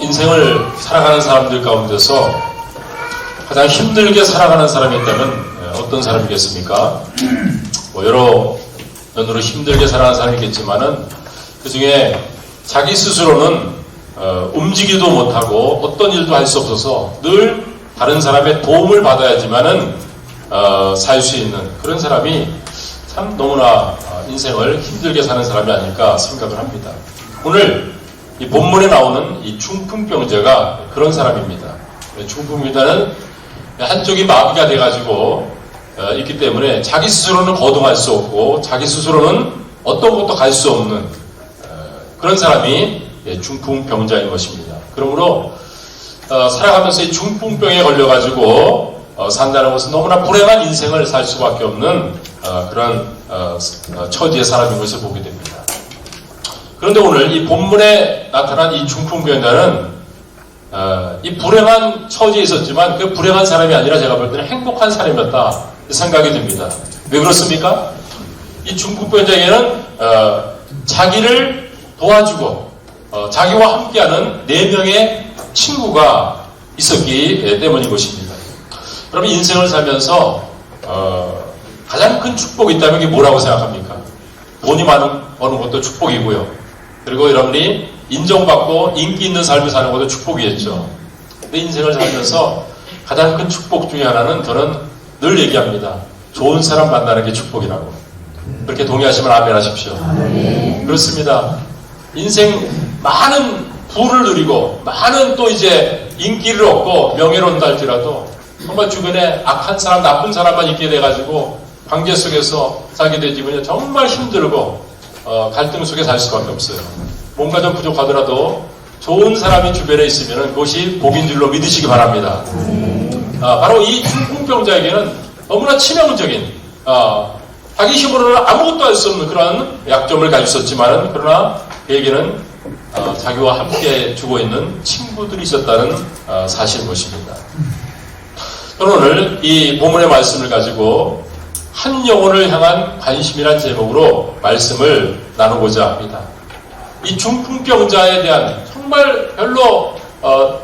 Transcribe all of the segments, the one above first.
인생을 살아가는 사람들 가운데서 가장 힘들게 살아가는 사람이 있다면 어떤 사람이겠습니까? 여러 면으로 힘들게 살아가는 사람이 있겠지만은 그 중에 자기 스스로는 움직이도 못하고 어떤 일도 할 수 없어서 늘 다른 사람의 도움을 받아야지만은 살 수 있는 그런 사람이 참 너무나 인생을 힘들게 사는 사람이 아닐까 생각을 합니다. 오늘 이 본문에 나오는 이 중풍병자가 그런 사람입니다. 중풍병자는 한쪽이 마비가 돼가지고 있기 때문에 자기 스스로는 거동할 수 없고 자기 스스로는 어떤 곳도 갈 수 없는 그런 사람이 중풍병자인 것입니다. 그러므로 살아가면서 이 중풍병에 걸려가지고 산다는 것은 너무나 불행한 인생을 살 수밖에 없는 그런 처지의 사람인 것을 보게 됩니다. 그런데 오늘 이 본문에 나타난 이 중풍병자는 이 불행한 처지에 있었지만 그 불행한 사람이 아니라 제가 볼 때는 행복한 사람이었다 생각이 듭니다. 왜 그렇습니까? 이 중풍병자에게는 자기를 도와주고 자기와 함께하는 4명의 친구가 있었기 때문인 것입니다. 그러면 인생을 살면서 가장 큰 축복이 있다면 이게 뭐라고 생각합니까? 돈이 버는 것도 축복이고요. 그리고 여러분이 인정받고 인기 있는 삶을 사는 것도 축복이겠죠. 근데 인생을 살면서 가장 큰 축복 중에 하나는 저는 늘 얘기합니다. 좋은 사람 만나는 게 축복이라고. 그렇게 동의하시면 아멘 하십시오. 그렇습니다. 인생 많은 부를 누리고 많은 또 이제 인기를 얻고 명예를 얻는다 할지라도 정말 주변에 악한 사람, 나쁜 사람만 있게 돼가지고 관계 속에서 살게 되지면 정말 힘들고 갈등 속에 살 수밖에 없어요. 뭔가 좀 부족하더라도 좋은 사람이 주변에 있으면 그것이 복인 줄로 믿으시기 바랍니다. 바로 이 중풍병자에게는 너무나 치명적인 자기 힘으로는 아무것도 할 수 없는 그런 약점을 가지고 있었지만 그러나 그에게는 자기와 함께 주고 있는 친구들이 있었다는 사실인 것입니다. 저는 오늘 이 본문의 말씀을 가지고 한 영혼을 향한 관심이란 제목으로 말씀을 나누고자 합니다. 이 중풍병자에 대한 정말 별로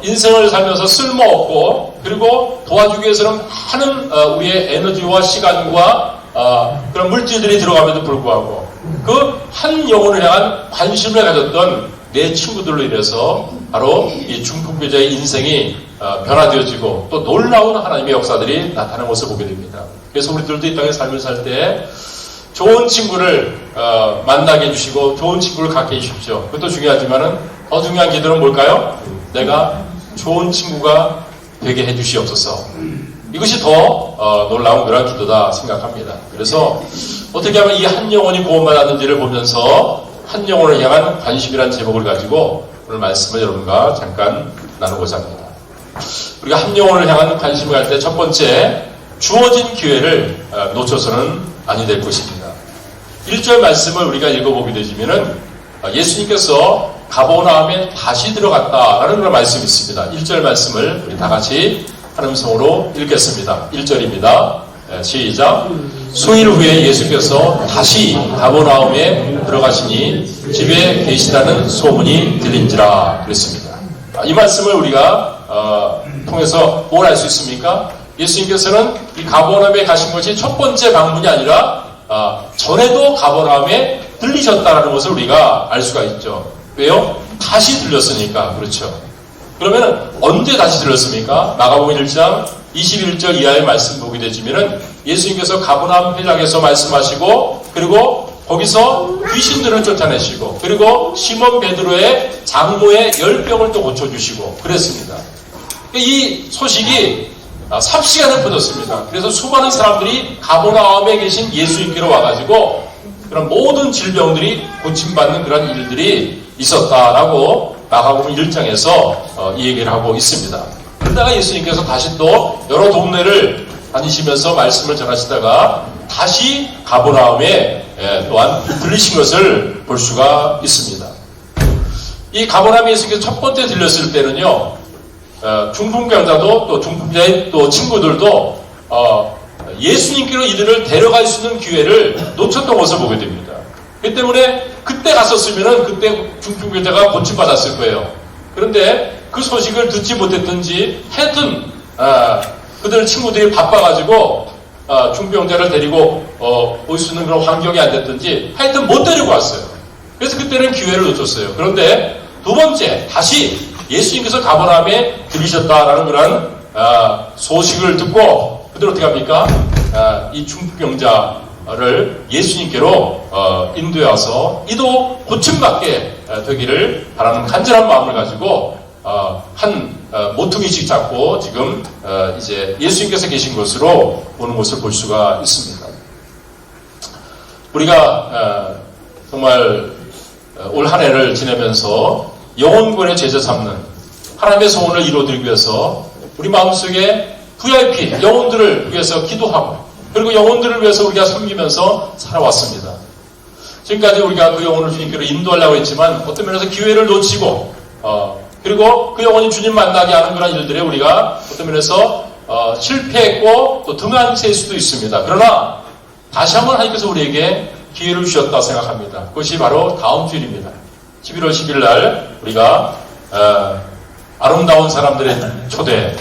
인생을 살면서 쓸모없고 그리고 도와주기 위해서는 많은 우리의 에너지와 시간과 그런 물질들이 들어감에도 불구하고 그 한 영혼을 향한 관심을 가졌던 내 친구들로 인해서 바로 이 중풍병자의 인생이 변화되어지고 또 놀라운 하나님의 역사들이 나타나는 것을 보게 됩니다. 그래서 우리들도 이 땅에 삶을 살 때 좋은 친구를 만나게 해주시고 좋은 친구를 갖게 해주십시오. 그것도 중요하지만은 더 중요한 기도는 뭘까요? 내가 좋은 친구가 되게 해주시옵소서. 이것이 더 놀라운 그런 기도다 생각합니다. 그래서 어떻게 하면 이 한 영혼이 구원받았는지를 보면서 한 영혼을 향한 관심이라는 제목을 가지고 오늘 말씀을 여러분과 잠깐 나누고자 합니다. 우리가 한 영혼을 향한 관심을 할 때 첫 번째 주어진 기회를 놓쳐서는 아니 될 것입니다. 1절 말씀을 우리가 읽어보게 되시면은 예수님께서 가버나움에 다시 들어갔다라는 그런 말씀이 있습니다. 1절 말씀을 우리 다 같이 한 음성으로 읽겠습니다. 1절입니다. 시작. 수일 후에 예수께서 다시 가버나움에 들어가시니 집에 계시다는 소문이 들린지라 그랬습니다. 이 말씀을 우리가 통해서 뭘 알 수 있습니까? 예수님께서는 이 가버나움에 가신 것이 첫 번째 방문이 아니라 전에도 가버나움에 들리셨다는 것을 우리가 알 수가 있죠. 왜요? 다시 들렸으니까. 그렇죠. 그러면 언제 다시 들렸습니까? 마가복음 1장 21절 이하의 말씀 보게 되시면은 예수님께서 가버나움 회당에서 말씀하시고 그리고 거기서 귀신들을 쫓아내시고 그리고 시몬 베드로의 장모의 열병을 또 고쳐주시고 그랬습니다. 이 소식이 삽시간에 퍼졌습니다. 그래서 수많은 사람들이 가버나움에 계신 예수님께로 와가지고 그런 모든 질병들이 고침받는 그런 일들이 있었다라고 마가복음 1장에서 이 얘기를 하고 있습니다. 그러다가 예수님께서 다시 또 여러 동네를 다니시면서 말씀을 전하시다가 다시 가버나움에 또한 들리신 것을 볼 수가 있습니다. 이 가버나움에 예수님께서 첫 번째 들렸을 때는요, 중풍병자도 또 중풍자의 또 친구들도 예수님께로 이들을 데려갈 수 있는 기회를 놓쳤던 것을 보게 됩니다. 그 때문에 그때 갔었으면은 그때 중풍병자가 고침받았을 거예요. 그런데 그 소식을 듣지 못했든지 하여튼 그들 친구들이 바빠가지고 중병자를 데리고 올 수 있는 그런 환경이 안 됐든지 하여튼 못 데리고 왔어요. 그래서 그때는 기회를 놓쳤어요. 그런데 두 번째 다시 예수님께서 가버나움에 들리셨다라는 그런 소식을 듣고 그들 어떻게 합니까? 이 중풍병자를 예수님께로 인도해 와서 이도 고침받게 되기를 바라는 간절한 마음을 가지고 한 모퉁이씩 잡고 지금 이제 예수님께서 계신 곳으로 오는 것을 볼 수가 있습니다. 우리가 정말 올 한 해를 지내면서 영혼권의 제자 삼는 하나님의 소원을 이루어드리기 위해서 우리 마음속에 VIP 영혼들을 위해서 기도하고 그리고 영혼들을 위해서 우리가 섬기면서 살아왔습니다. 지금까지 우리가 그 영혼을 주님께로 인도하려고 했지만 어떤 면에서 기회를 놓치고 그리고 그 영혼이 주님 만나게 하는 그런 일들에 우리가 어떤 면에서 실패했고 또 등한세일 수도 있습니다. 그러나 다시 한번 하나님께서 우리에게 기회를 주셨다 생각합니다. 그것이 바로 다음 주일입니다. 11월 10일 날 우리가 아름다운 사람들의 초대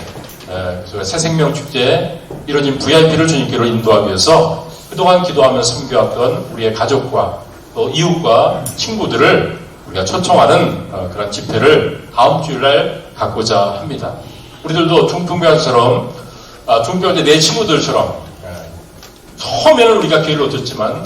새생명 축제에 이뤄진 VIP를 주님께로 인도하기 위해서 그동안 기도하며 섬겨왔던 우리의 가족과 또 이웃과 친구들을 우리가 초청하는 그런 집회를 다음 주일날 갖고자 합니다. 우리들도 중풍병자처럼 중풍병자 내 친구들처럼 처음에는 우리가 기회를 얻었지만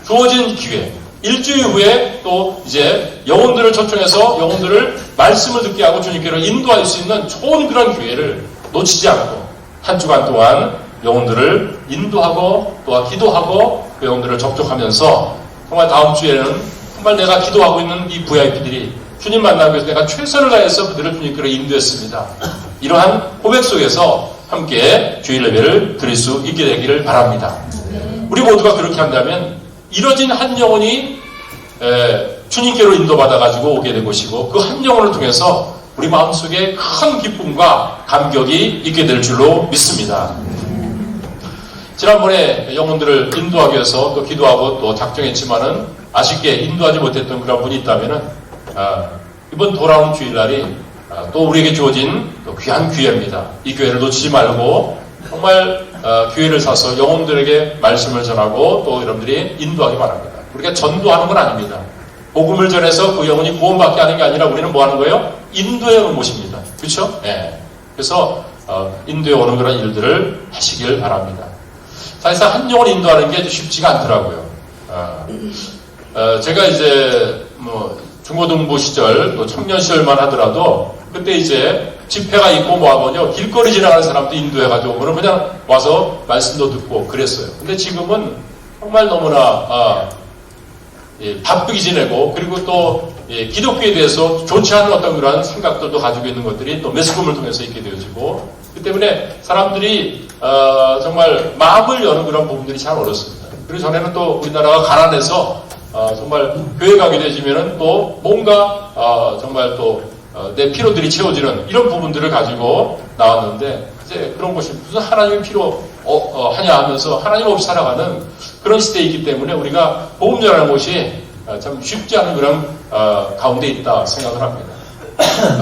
주어진 기회 일주일 후에 또 이제 영혼들을 초청해서 영혼들을 말씀을 듣게 하고 주님께로 인도할 수 있는 좋은 그런 기회를 놓치지 않고 한 주간 동안 영혼들을 인도하고 또 기도하고 그 영혼들을 접촉하면서 정말 다음 주에는 정말 내가 기도하고 있는 이 VIP들이 주님 만나기 위해서 내가 최선을 다해서 그들을 주님께로 인도했습니다. 이러한 고백 속에서 함께 주일 예배를 드릴 수 있게 되기를 바랍니다. 우리 모두가 그렇게 한다면 이뤄진 한 영혼이 주님께로 인도받아가지고 오게 될 것이고 그 한 영혼을 통해서 우리 마음속에 큰 기쁨과 감격이 있게 될 줄로 믿습니다. 지난번에 영혼들을 인도하기 위해서 또 기도하고 또 작정했지만은 아쉽게 인도하지 못했던 그런 분이 있다면은 이번 돌아오는 주일날이 또 우리에게 주어진 또 귀한 기회입니다. 이 기회를 놓치지 말고 정말 기회를 사서 영혼들에게 말씀을 전하고 또 여러분들이 인도하기 바랍니다. 우리가 전도하는 건 아닙니다. 복음을 전해서 그 영혼이 구원받게 하는 게 아니라 우리는 뭐 하는 거예요? 인도해 오는 것입니다. 그렇죠? 네. 그래서 인도해 오는 그런 일들을 하시길 바랍니다. 사실상 한 영혼 인도하는 게 쉽지가 않더라고요. 제가 이제 뭐 중고등부 시절 또 청년 시절만 하더라도 그때 이제 집회가 있고 뭐하면요 길거리 지나가는 사람도 인도해가지고 오면 그냥 와서 말씀도 듣고 그랬어요. 근데 지금은 정말 너무나 바쁘게 지내고 그리고 또 기독교에 대해서 좋지 않은 어떤 그런 생각들도 가지고 있는 것들이 또 매스컴을 통해서 있게 되어지고 그 때문에 사람들이 정말 마음을 여는 그런 부분들이 참 어렵습니다. 그리고 전에는 또 우리나라가 가난해서 정말 교회 가게 되지면은 또 뭔가 정말 또 내 필요들이 채워지는 이런 부분들을 가지고 나왔는데 이제 그런 것이 무슨 하나님이 필요 하냐 하면서 하나님 없이 살아가는 그런 시대에 있기 때문에 우리가 복음 전하는 것이 참 쉽지 않은 그런 가운데 있다 생각을 합니다.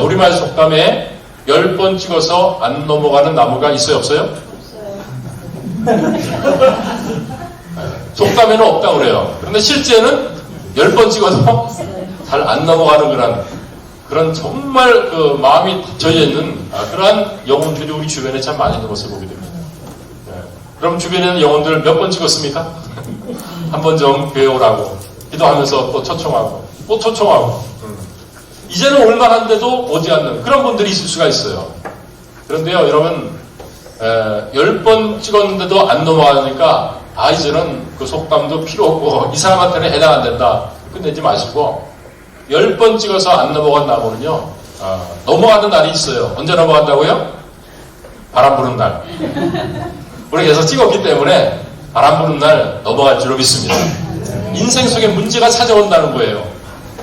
우리말 속담에 10번 찍어서 안 넘어가는 나무가 있어요 없어요? 속담에는 없다고 그래요. 그런데 실제는 10번 찍어도 잘 안 넘어가는 그런 정말 그 마음이 젖어 있는 그러한 영혼들이 우리 주변에 참 많이 있는 것을 보게 됩니다. 그럼 주변에는 영혼들 몇 번 찍었습니까? 한 번 좀 교회 오라고 기도하면서 또 초청하고 또 초청하고 이제는 올만한데도 오지 않는 그런 분들이 있을 수가 있어요. 그런데요 여러분 10번 찍었는데도 안 넘어가니까 이제는 그 속담도 필요 없고 이 사람한테는 해당 안 된다 끝내지 마시고 10번 찍어서 안 넘어간 나무는요 넘어가는 날이 있어요. 언제 넘어간다고요? 바람 부는 날. 우리 계속 찍었기 때문에 바람 부는 날 넘어갈 줄로 믿습니다. 인생 속에 문제가 찾아온다는 거예요.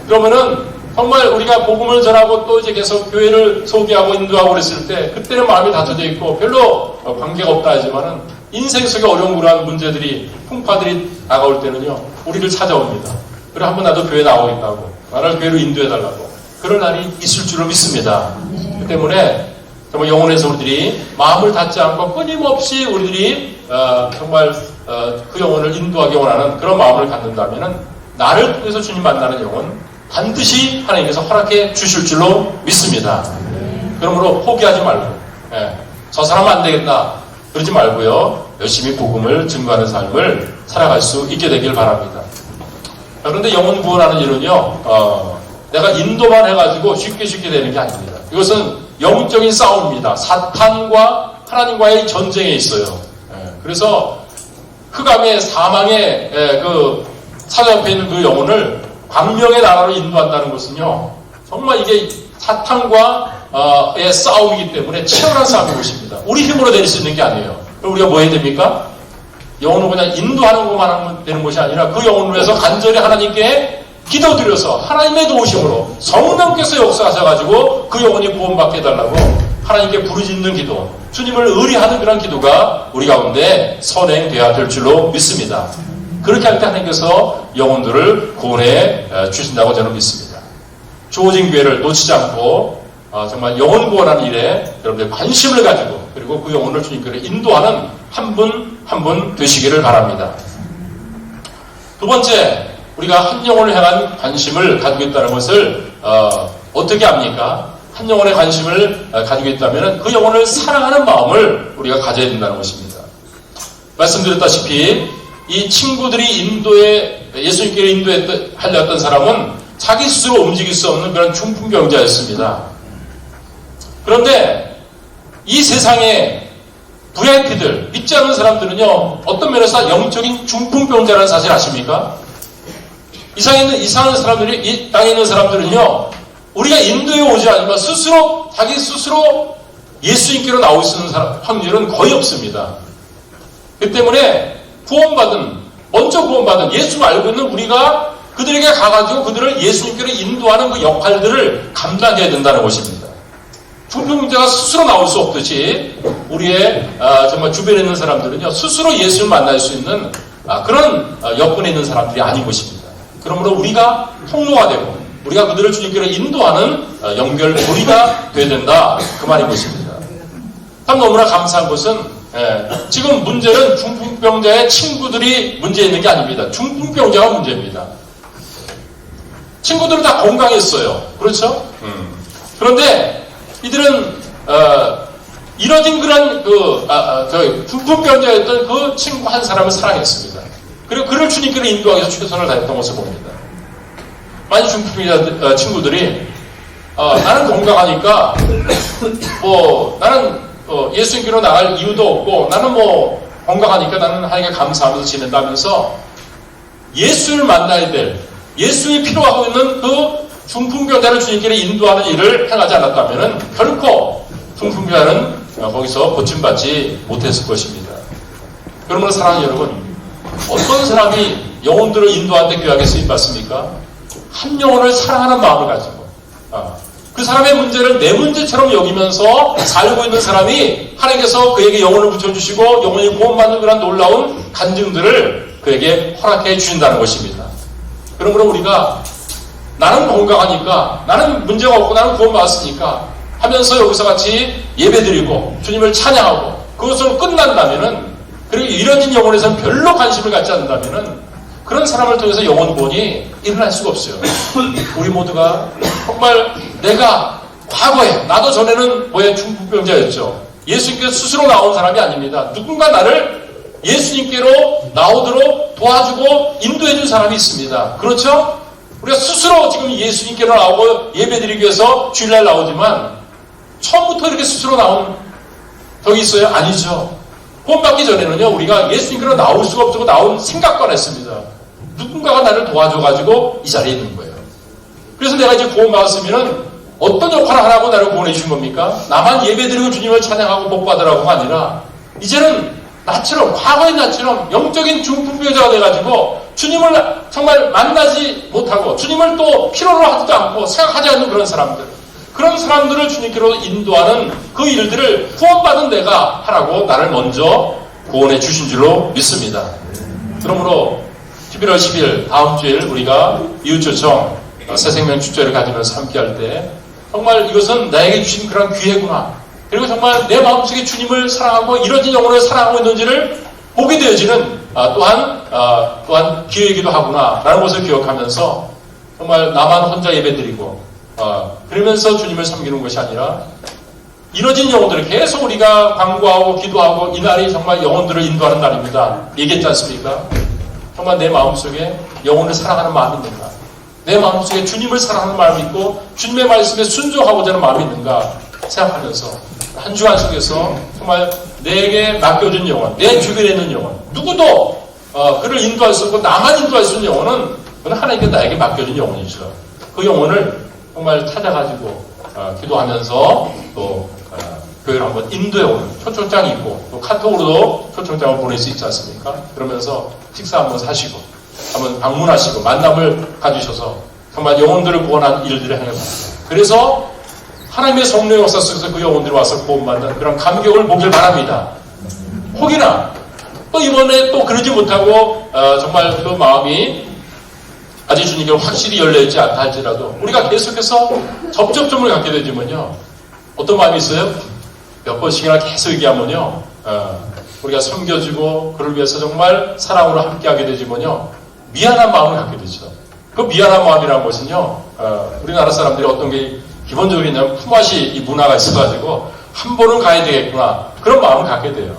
그러면은 정말 우리가 복음을 전하고 또 이제 계속 교회를 소개하고 인도하고 그랬을 때 그때는 마음이 닫혀져 있고 별로 관계가 없다 하지만은 인생 속에 어려운 그러한 문제들이 풍파들이 다가올 때는요 우리를 찾아옵니다. 그래 한번 나도 교회 나오겠다고 나를 교회로 인도해달라고 그런 날이 있을 줄로 믿습니다. 그 때문에 정말 영혼에서 우리들이 마음을 닫지 않고 끊임없이 우리들이 정말 그 영혼을 인도하기 원하는 그런 마음을 갖는다면 나를 통해서 주님 만나는 영혼 반드시 하나님께서 허락해 주실 줄로 믿습니다. 그러므로 포기하지 말고 저 사람은 안 되겠다 그러지 말고요. 열심히 복음을 증거하는 삶을 살아갈 수 있게 되길 바랍니다. 그런데 영혼 구원하는 일은요, 내가 인도만 해가지고 쉽게 되는 게 아닙니다. 이것은 영적인 싸움입니다. 사탄과 하나님과의 전쟁에 있어요. 그래서 흑암의 사망의 그 사자옆에 있는 그 영혼을 광명의 나라로 인도한다는 것은요, 정말 이게 사탄과의 싸움이기 때문에 치열한 싸움인 것입니다. 우리 힘으로 낼 수 있는 게 아니에요. 그럼 우리가 뭐 해야 됩니까? 영혼을 그냥 인도하는 것만 하면 되는 것이 아니라 그 영혼을 위해서 간절히 하나님께 기도드려서 하나님의 도우심으로 성령께서 역사하셔가지고 그 영혼이 구원받게 해달라고 하나님께 부르짖는 기도, 주님을 의뢰하는 그런 기도가 우리 가운데 선행되어야 될 줄로 믿습니다. 그렇게 할 때 하나님께서 영혼들을 구원해 주신다고 저는 믿습니다. 주어진 기회를 놓치지 않고 정말 영혼 구원하는 일에 여러분들 관심을 가지고 그리고 그 영혼을 주님께로 인도하는 한 분 한 분 되시기를 바랍니다. 두 번째, 우리가 한 영혼을 향한 관심을 가지고 있다는 것을 어떻게 합니까? 한 영혼의 관심을 가지고 있다면 그 영혼을 사랑하는 마음을 우리가 가져야 된다는 것입니다. 말씀드렸다시피 이 친구들이 예수님께로 인도하려 했던 사람은 자기 스스로 움직일 수 없는 그런 중풍병자였습니다. 그런데 이 세상에 VIP들, 믿지 않는 사람들은요, 어떤 면에서 영적인 중풍병자라는 사실 아십니까? 이상한 사람들이, 이 땅에 있는 사람들은요, 우리가 인도에 오지 않으면 자기 스스로 예수님께로 나올 수 있는 확률은 거의 없습니다. 그 때문에 먼저 구원받은 예수 알고 있는 우리가 그들에게 가가지고 그들을 예수님께로 인도하는 그 역할들을 감당해야 된다는 것입니다. 중풍병자가 스스로 나올 수 없듯이 우리의 정말 주변에 있는 사람들은요, 스스로 예수를 만날 수 있는 그런 여건에 있는 사람들이 아닌 것입니다. 그러므로 우리가 통로가 되고 우리가 그들을 주님께로 인도하는 연결고리가 되어야 된다, 그 말인 것입니다. 참 너무나 감사한 것은 지금 문제는 중풍병자의 친구들이 문제 있는 게 아닙니다. 중풍병자가 문제입니다. 친구들은 다 건강했어요. 그렇죠? 그런데 이들은 이뤄진 그런 중풍병자였던 그 친구 한 사람을 사랑했습니다. 그리고 그를 주님께로 인도하기 위해서 최선을 다했던 것을 봅니다. 많은 중풍병자 친구들이 나는 건강하니까 나는 예수님께로 나갈 이유도 없고 나는 건강하니까 나는 하나님께 감사하면서 지낸다면서 예수를 만나야 될, 예수님이 필요하고 있는 그 중풍병자를 주님께로 인도하는 일을 행하지 않았다면 결코 중풍병자는 거기서 고침받지 못했을 것입니다. 그러므로 사랑하는 여러분, 어떤 사람이 영혼들을 인도하는 데 귀하게 쓰임받습니까? 한 영혼을 사랑하는 마음을 가지고 그 사람의 문제를 내 문제처럼 여기면서 살고 있는 사람이 하나님께서 그에게 영혼을 붙여주시고 영혼이 구원받는 그런 놀라운 간증들을 그에게 허락해 주신다는 것입니다. 그러므로 우리가 나는 건강하니까, 나는 문제가 없고 나는 구원받았으니까 하면서 여기서 같이 예배드리고 주님을 찬양하고 그것으로 끝난다면은, 그리고 이뤄진 영혼에서는 별로 관심을 갖지 않는다면은 그런 사람을 통해서 영혼 구원이 일어날 수가 없어요. 우리 모두가 정말 내가 과거에, 나도 전에는 중풍병자였죠. 예수님께서 스스로 나온 사람이 아닙니다. 누군가 나를 예수님께로 나오도록 도와주고 인도해준 사람이 있습니다. 그렇죠? 우리가 스스로 지금 예수님께로 나오고 예배드리기 위해서 주일날 나오지만 처음부터 이렇게 스스로 나온 적이 있어요? 아니죠. 구원받기 전에는요, 우리가 예수님께로 나올 수가 없고 나온 생각만 했습니다. 누군가가 나를 도와줘가지고 이 자리에 있는 거예요. 그래서 내가 이제 구원받았으면은 어떤 역할을 하라고 나를 구원해 주신 겁니까? 나만 예배드리고 주님을 찬양하고 복받으라고가 아니라 이제는 나처럼, 과거의 나처럼 영적인 중풍병자가 돼가지고 주님을 정말 만나지 못하고 주님을 또 필요로 하지도 않고 생각하지 않는 그런 사람들을 주님께로 인도하는 그 일들을 구원받은 내가 하라고 나를 먼저 구원해 주신 줄로 믿습니다. 그러므로 11월 10일 다음 주일 우리가 이웃초청 새생명 축제를 가지면서 함께할 때 정말 이것은 나에게 주신 그런 기회구나. 그리고 정말 내 마음속에 주님을 사랑하고 이러진 영혼을 사랑하고 있는지를 보게 되어지는 또한 기회이기도 하구나 라는 것을 기억하면서 정말 나만 혼자 예배드리고 그러면서 주님을 섬기는 것이 아니라 이뤄진 영혼들을 계속 우리가 광고하고 기도하고 이날이 정말 영혼들을 인도하는 날입니다. 얘기했지 않습니까? 정말 내 마음속에 영혼을 사랑하는 마음이 있는가? 내 마음속에 주님을 사랑하는 마음이 있고 주님의 말씀에 순종하고자 하는 마음이 있는가 생각하면서 한 주간 속에서 정말 내게 맡겨준 영혼, 내 주변에 있는 영혼, 누구도 그를 인도할 수 없고 나만 인도할 수 있는 영혼은 그건 하나님께 나에게 맡겨준 영혼이죠. 그 영혼을 정말 찾아가지고 기도하면서 또 교회를 한번 인도해오는 초청장이 있고 또 카톡으로도 초청장을 보낼 수 있지 않습니까? 그러면서 식사 한번 사시고 한번 방문하시고 만남을 가지셔서 정말 영혼들을 구원한 일들을 행해봅니다. 그래서 하나님의 성령의 역사 속에서 그 영혼들이 와서 구원받는 그런 감격을 보길 바랍니다. 혹이나 또 이번에 또 그러지 못하고 정말 그 마음이 아직 주님께 확실히 열려있지 않다 할지라도 우리가 계속해서 접촉점을 갖게 되지만요. 어떤 마음이 있어요? 몇 번씩이나 계속 얘기하면요. 우리가 섬겨주고 그를 위해서 정말 사랑으로 함께하게 되지만요. 미안한 마음을 갖게 되죠. 그 미안한 마음이라는 것은요. 우리나라 사람들이 어떤 게 기본적으로 있냐면 품앗이 이 문화가 있어가지고 한 번은 가야 되겠구나. 그런 마음을 갖게 돼요.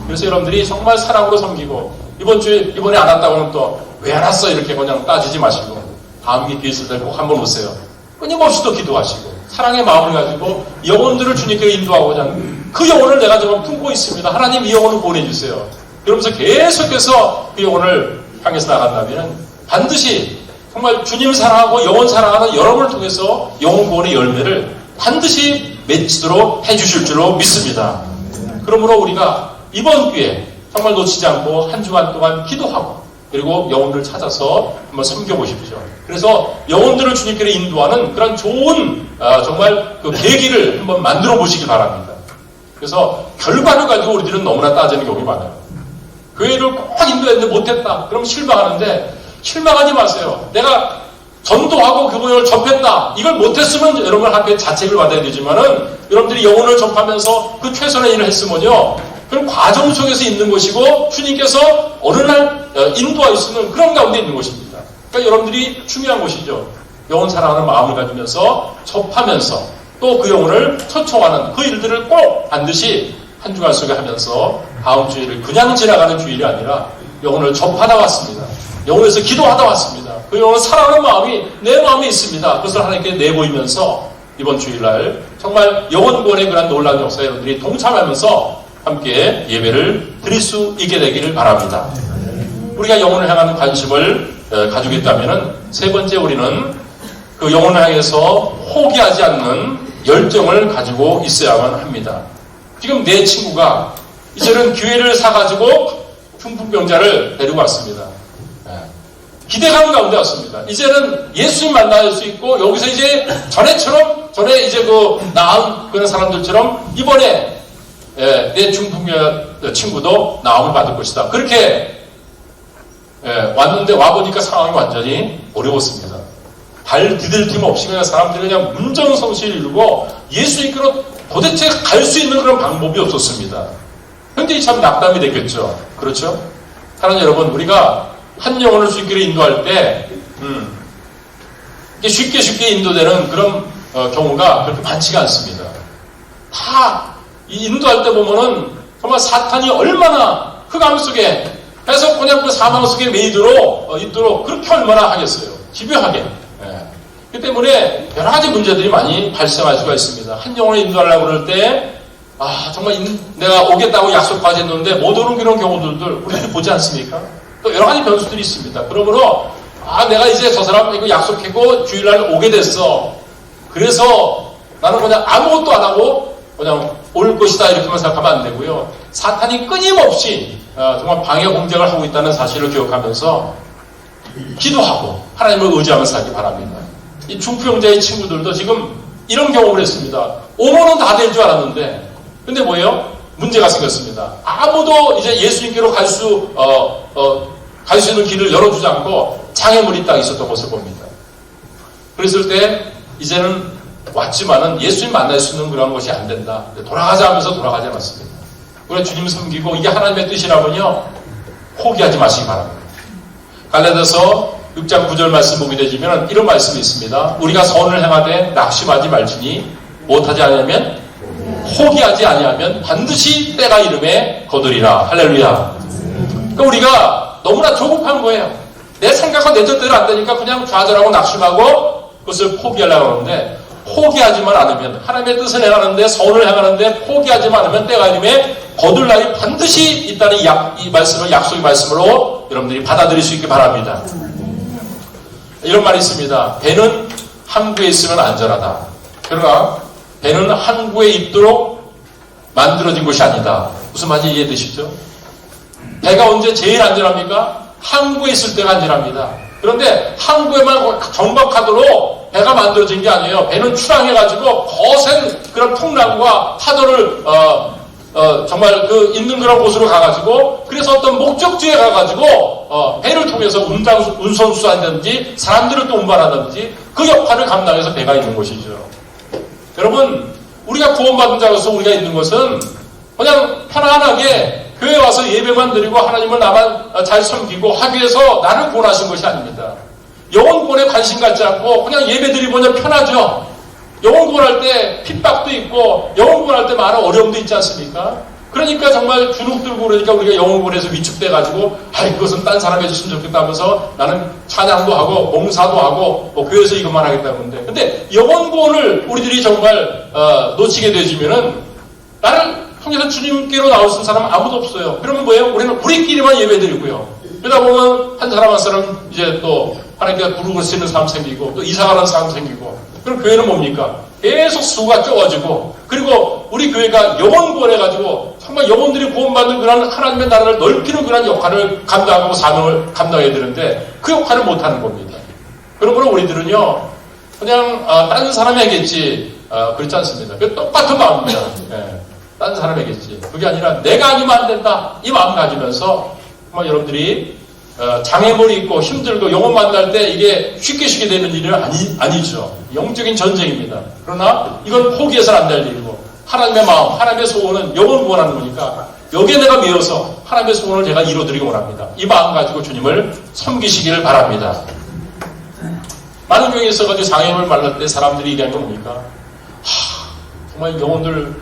그래서 여러분들이 정말 사랑으로 섬기고 이번에 안 왔다고 하면 또 왜 안 왔어? 이렇게 그냥 따지지 마시고 다음 기회 있을 때 꼭 한번 오세요. 끊임없이 또 기도하시고 사랑의 마음을 가지고 영혼들을 주님께 인도하고자 하는 그 영혼을 내가 정말 품고 있습니다. 하나님 이 영혼을 보내주세요. 그러면서 계속해서 그 영혼을 향해서 나간다면 반드시 정말 주님 사랑하고 영혼 사랑하는 여러분을 통해서 영혼 구원의 열매를 반드시 맺도록 해주실 줄로 믿습니다. 그러므로 우리가 이번 기회에 정말 놓치지 않고 한 주간 동안 기도하고 그리고 영혼들을 찾아서 한번 섬겨보십시오. 그래서 영혼들을 주님께로 인도하는 그런 좋은 정말 그 계기를 한번 만들어 보시기 바랍니다. 그래서 결과를 가지고 우리들은 너무나 따지는 경우가 많아요. 교회를 꼭 인도했는데 못했다. 그럼 실망하는데 실망하지 마세요. 내가 전도하고 교회를 접했다. 이걸 못했으면 여러분 학교에 자책을 받아야 되지만은 여러분들이 영혼을 접하면서 그 최선의 일을 했으면요. 그럼 과정 속에서 있는 것이고 주님께서 어느 날 인도할 수 있는 그런 가운데 있는 것입니다. 그러니까 여러분들이 중요한 것이죠. 영혼 사랑하는 마음을 가지면서 접하면서 또 그 영혼을 초청하는 그 일들을 꼭 반드시 한 주간 속에 하면서 다음 주일을 그냥 지나가는 주일이 아니라 영혼을 접하다 왔습니다. 영혼에서 기도하다 왔습니다. 그 영혼을 사랑하는 마음이 내 마음에 있습니다. 그것을 하나님께 내보이면서 이번 주일날 정말 영혼 구원의 그런 놀라운 역사에 여러분들이 동참하면서 함께 예배를 드릴 수 있게 되기를 바랍니다. 우리가 영혼을 향하는 관심을 가지고 있다면 세 번째 우리는 그 영혼을 향해서 포기하지 않는 열정을 가지고 있어야만 합니다. 지금 내 친구가 이제는 기회를 사가지고 중풍병자를 데리고 왔습니다. 기대감 가운데 왔습니다. 이제는 예수님 만날 수 있고 여기서 이제 전에 이제 그 나은 그런 사람들처럼 이번에 내 중풍병자 친구도 나음을 받을 것이다. 그렇게 왔는데 와보니까 상황이 완전히 어려웠습니다. 발 디딜 틈 없이 그냥 사람들이 그냥 문정성시를 이루고 예수님께로 도대체 갈 수 있는 그런 방법이 없었습니다. 현대이 참 낙담이 됐겠죠. 그렇죠? 사랑하는 여러분, 우리가 한 영혼을 주님께로 인도할 때 쉽게 인도되는 그런 경우가 그렇게 많지가 않습니다. 다 이 인도할 때 보면은 정말 사탄이 얼마나 흑암 속에 해서 그냥 그 사망 속에 매이도록 있도록 그렇게 얼마나 하겠어요. 집요하게. 그 때문에 여러 가지 문제들이 많이 발생할 수가 있습니다. 한 영혼을 인도하려고 그럴 때 정말 내가 오겠다고 약속까지 했는데 못 오는 그런 경우들도 우리들이 보지 않습니까? 또 여러 가지 변수들이 있습니다. 그러므로 내가 이제 저 사람 이거 약속했고 주일날 오게 됐어. 그래서 나는 그냥 아무것도 안 하고 그냥 올 것이다 이렇게만 생각하면 안 되고요. 사탄이 끊임없이 정말 방해 공작을 하고 있다는 사실을 기억하면서 기도하고 하나님을 의지하면서 살기 바랍니다. 이 중풍병자의 친구들도 지금 이런 경험을 했습니다. 오면은 다 될 줄 알았는데 근데 뭐예요? 문제가 생겼습니다. 아무도 이제 예수님께로 갈 수 있는 길을 열어주지 않고 장애물이 딱 있었던 것을 봅니다. 그랬을 때 이제는 왔지만은 예수님 만날 수 있는 그런 것이 안 된다. 돌아가자 하면서 돌아가지 않았습니다. 우리가 주님 섬기고 이게 하나님의 뜻이라면요, 포기하지 마시기 바랍니다. 갈라디아서 6장 9절 말씀 보게 되시면 이런 말씀이 있습니다. 우리가 선을 행하되 낙심하지 말지니 못하지 아니하면, 포기하지 아니하면 반드시 때가 이름에 거두리라. 할렐루야. 그러니까 우리가 너무나 조급한 거예요. 내 생각과 내 뜻대로 안 되니까 그냥 좌절하고 낙심하고 그것을 포기하려고 하는데, 포기하지만 않으면, 하나님의 뜻을 행하는데, 선을 행하는데 포기하지만 않으면 때가 이름에 거둘 날이 반드시 있다는 이 말씀을, 약속의 말씀으로 여러분들이 받아들일 수 있기 바랍니다. 이런 말이 있습니다. 배는 항구에 있으면 안전하다. 그러나 배는 항구에 있도록 만들어진 것이 아니다. 무슨 말인지 이해되시죠? 배가 언제 제일 안전합니까? 항구에 있을 때가 안전합니다. 그런데 항구에만 정박하도록 배가 만들어진 게 아니에요. 배는 출항해가지고 거센 그런 풍랑과 파도를 정말 그 있는 그런 곳으로 가가지고, 그래서 어떤 목적지에 가가지고 배를 통해서 운송수단이든지 사람들을 또 운반하든지 그 역할을 감당해서 배가 있는 것이죠. 여러분, 우리가 구원받은 자로서 우리가 있는 것은 그냥 편안하게 교회에 와서 예배만 드리고 하나님을 나만 잘 섬기고 하기 위해서 나를 구원하신 것이 아닙니다. 영혼 구원에 관심 갖지 않고 그냥 예배 드리고 그냥 편하죠. 영혼 구원할 때 핍박도 있고 영혼 구원할 때 많은 어려움도 있지 않습니까? 그러니까 정말 주눅 들고 그러니까 우리가 영혼 구원에서 위축돼가지고 그것은 딴 사람이 해줬으면 좋겠다 하면서 나는 찬양도 하고 봉사도 하고 교회에서 이것만 하겠다는데, 근데 영혼 구원을 우리들이 정말 놓치게 되지면은 나를 통해서 주님께로 나올 수 있는 사람은 아무도 없어요. 그러면 뭐예요? 우리는 우리끼리만 예배드리고요. 그러다 보면 한 사람 이제 또 하나님께 부르고 쓰는 사람 생기고 또 이사가는 사람 생기고, 그럼 교회는 뭡니까? 계속 수가 적어지고, 그리고 우리 교회가 영혼 구원해가지고 정말 영혼들이 구원받는 그런 하나님의 나라를 넓히는 그런 역할을 감당하고 사명을 감당해야 되는데 그 역할을 못하는 겁니다. 그러므로 우리들은요 그냥 다른 사람이 하겠지 그렇지 않습니다. 똑같은 마음입니다. 다른 사람이 하겠지. 그게 아니라 내가 아니면 안 된다 이 마음 가지면서 정말 여러분들이 장애물이 있고 힘들고 영혼 만날 때 이게 쉽게 되는 일은 아니죠. 영적인 전쟁입니다. 그러나 이건 포기해서는 안 될 일이고, 하나님의 마음, 하나님의 소원은 영혼 구원하는 거니까 여기에 내가 매여서 하나님의 소원을 제가 이루어드리기 원합니다. 이 마음 가지고 주님을 섬기시기를 바랍니다. 많은 교회에 있어가지고 장애물 만날 때 사람들이 얘기하는 건 뭡니까? 정말 영혼들